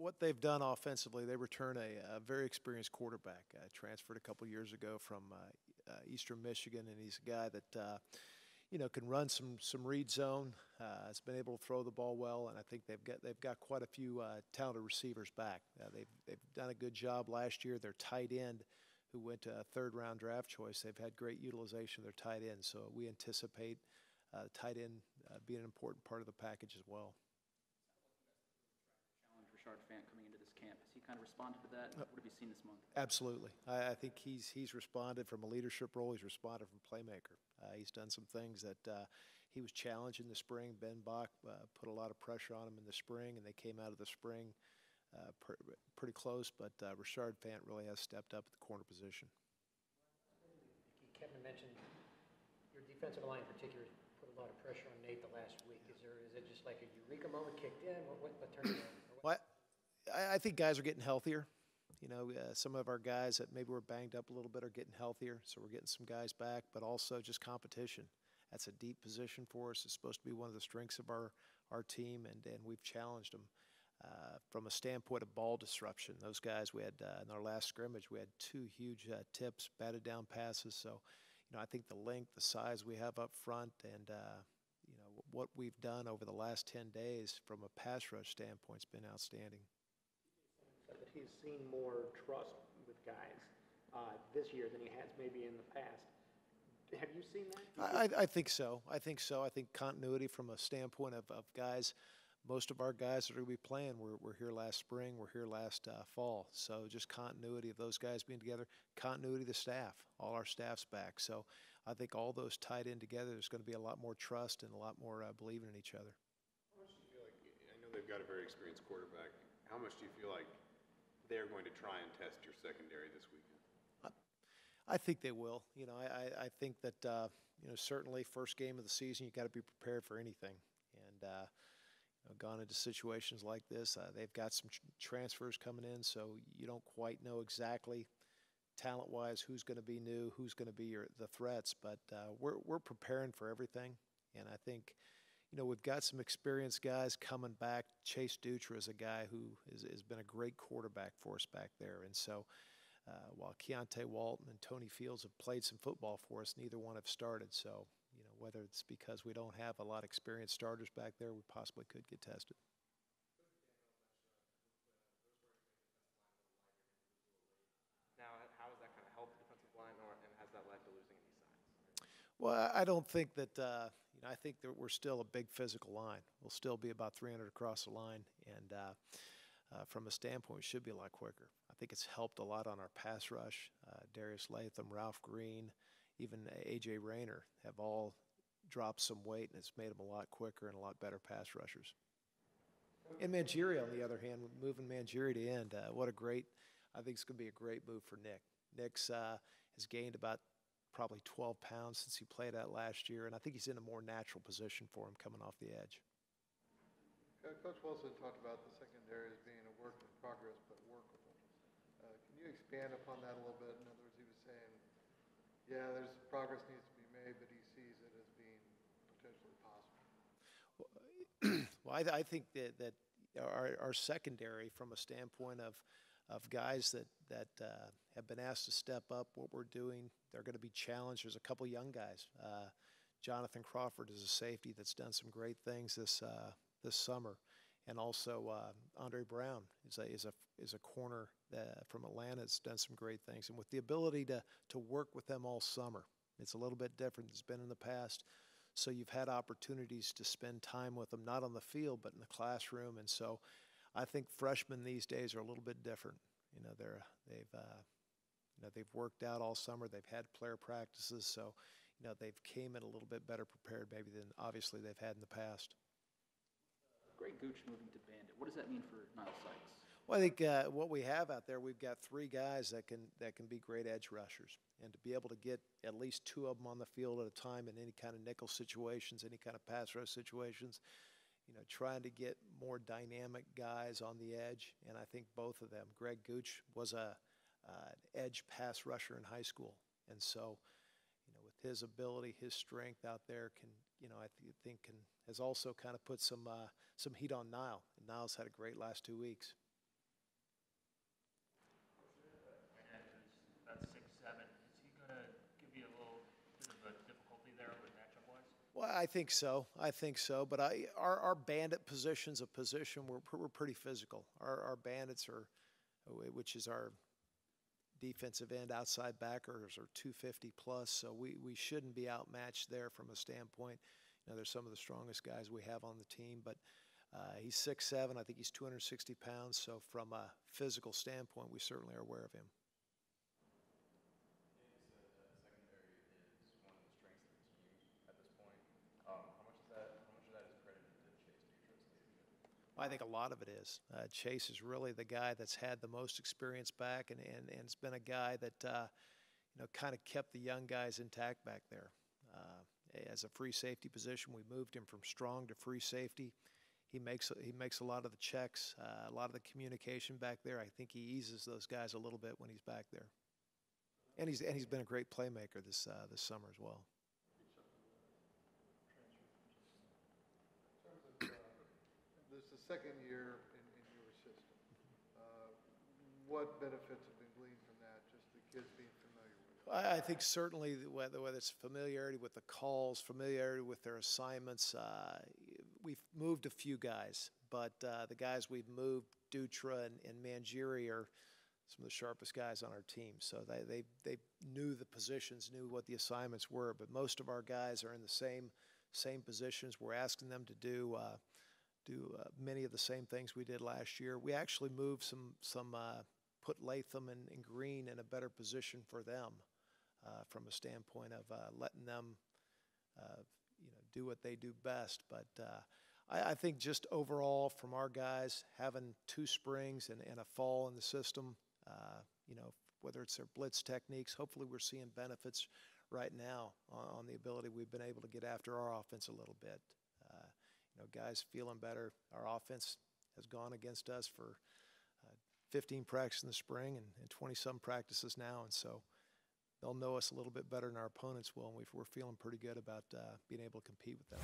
what they've done offensively, they return a very experienced quarterback. Transferred a couple years ago from Eastern Michigan, and he's a guy that can run some read zone. Has been able to throw the ball well, and I think they've got quite a few talented receivers back. They've done a good job last year. Their tight end, who went to a third-round draft choice, they've had great utilization of their tight end. So we anticipate tight end being an important part of the package as well. Challenge Rashard Fant coming into this camp. Has he kind of responded to that? What have you seen this month? Absolutely. I think he's responded from a leadership role. He's responded from playmaker. He's done some things that he was challenged in the spring. Ben Bach put a lot of pressure on him in the spring, and they came out of the spring pretty close. But Rashard Fant really has stepped up at the corner position. Kevin mentioned your defensive line in particular put a lot of pressure on Nate the last week. Is it just like a eureka moment kicked in? What turned it on? Well, I think guys are getting healthier. Some of our guys that maybe were banged up a little bit are getting healthier, so we're getting some guys back, but also just competition. That's a deep position for us. It's supposed to be one of the strengths of our team, and we've challenged them. From a standpoint of ball disruption, those guys, we had in our last scrimmage, we had two huge tips, batted down passes. So, I think the length, the size we have up front, and what we've done over the last 10 days from a pass rush standpoint has been outstanding. That he's seen more trust with guys this year than he has maybe in the past. Have you seen that? I think so. I think continuity from a standpoint of guys. Most of our guys that are going to be playing were here last spring, were here last fall. So just continuity of those guys being together, continuity of the staff, all our staff's back. So I think all those tied in together, there's going to be a lot more trust and a lot more believing in each other. How much do you feel like, I know they've got a very experienced quarterback, how much do you feel like they're going to try and test your secondary this weekend? I think they will. I think that, certainly first game of the season, you've got to be prepared for anything. And, gone into situations like this. They've got some transfers coming in, so you don't quite know exactly talent-wise who's going to be new, who's going to be the threats. But we're preparing for everything, and I think we've got some experienced guys coming back. Chase Dutra is a guy who has been a great quarterback for us back there, and so while Keontae Walton and Tony Fields have played some football for us, neither one have started. So whether it's because we don't have a lot of experienced starters back there, we possibly could get tested. Now, how has that kind of helped the defensive line, and has that led to losing any sides? Well, I don't think that I think that we're still a big physical line. We'll still be about 300 across the line, and from a standpoint, we should be a lot quicker. I think it's helped a lot on our pass rush. Darius Latham, Ralph Green, even A.J. Rayner have all dropped some weight, and it's made them a lot quicker and a lot better pass rushers. And Mangieri, on the other hand, moving Mangieri to end, I think it's going to be a great move for Nick. Nick's has gained about probably 12 pounds since he played out last year, and I think he's in a more natural position for him coming off the edge. Coach Wilson talked about the secondary as being a work in progress, but workable. Can you expand upon that a little bit? In other words, he was saying, yeah, there's progress needs to be made, but he sees it as being potentially possible. Well, I think that our secondary, from a standpoint of guys that have been asked to step up what we're doing, they're going to be challenged. There's a couple young guys. Jonathan Crawford is a safety that's done some great things this summer, and also Andre Brown is a corner from Atlanta that's done some great things, and with the ability to work with them all summer. It's a little bit different than it's been in the past. So you've had opportunities to spend time with them, not on the field, but in the classroom. And so I think freshmen these days are a little bit different. They've worked out all summer. They've had player practices. So, they've came in a little bit better prepared maybe than obviously they've had in the past. Greg Gooch moving to Bandit. What does that mean for Niles Sykes? Well, I think what we have out there, we've got three guys that can be great edge rushers, and to be able to get at least two of them on the field at a time in any kind of nickel situations, any kind of pass rush situations, trying to get more dynamic guys on the edge, and I think both of them. Greg Gooch was an edge pass rusher in high school, and so with his ability, his strength out there has also kind of put some heat on Niles. And Niles had a great last 2 weeks. Well, I think so. I think so. But our bandit position's a position we're pretty physical. Our bandits are, which is our defensive end outside backers, are 250 plus. So we shouldn't be outmatched there from a standpoint. You know, they're some of the strongest guys we have on the team. But he's 6'7". I think he's 260 pounds. So from a physical standpoint, we certainly are aware of him. I think a lot of it is. Chase is really the guy that's had the most experience back, and it's been a guy that you know, kind of kept the young guys intact back there. As a free safety position, we moved him from strong to free safety. He makes a lot of the checks, a lot of the communication back there. I think he eases those guys a little bit when he's back there, and he's been a great playmaker this summer as well. This is the second year in your system. What benefits have been gleaned from that, just the kids being familiar with it? I think certainly whether it's familiarity with the calls, familiarity with their assignments. We've moved a few guys, but the guys we've moved, Dutra and Mangieri, are some of the sharpest guys on our team. So they knew the positions, knew what the assignments were. But most of our guys are in the same positions. We're asking them to do many of the same things we did last year. We actually moved some put Latham and Green in a better position for them from a standpoint of letting them do what they do best. But I think just overall from our guys, having 2 springs and a fall in the system, whether it's their blitz techniques, hopefully we're seeing benefits right now on the ability we've been able to get after our offense a little bit. Guys feeling better. Our offense has gone against us for 15 practices in the spring and 20-some practices now, and so they'll know us a little bit better than our opponents will, and we're feeling pretty good about being able to compete with them.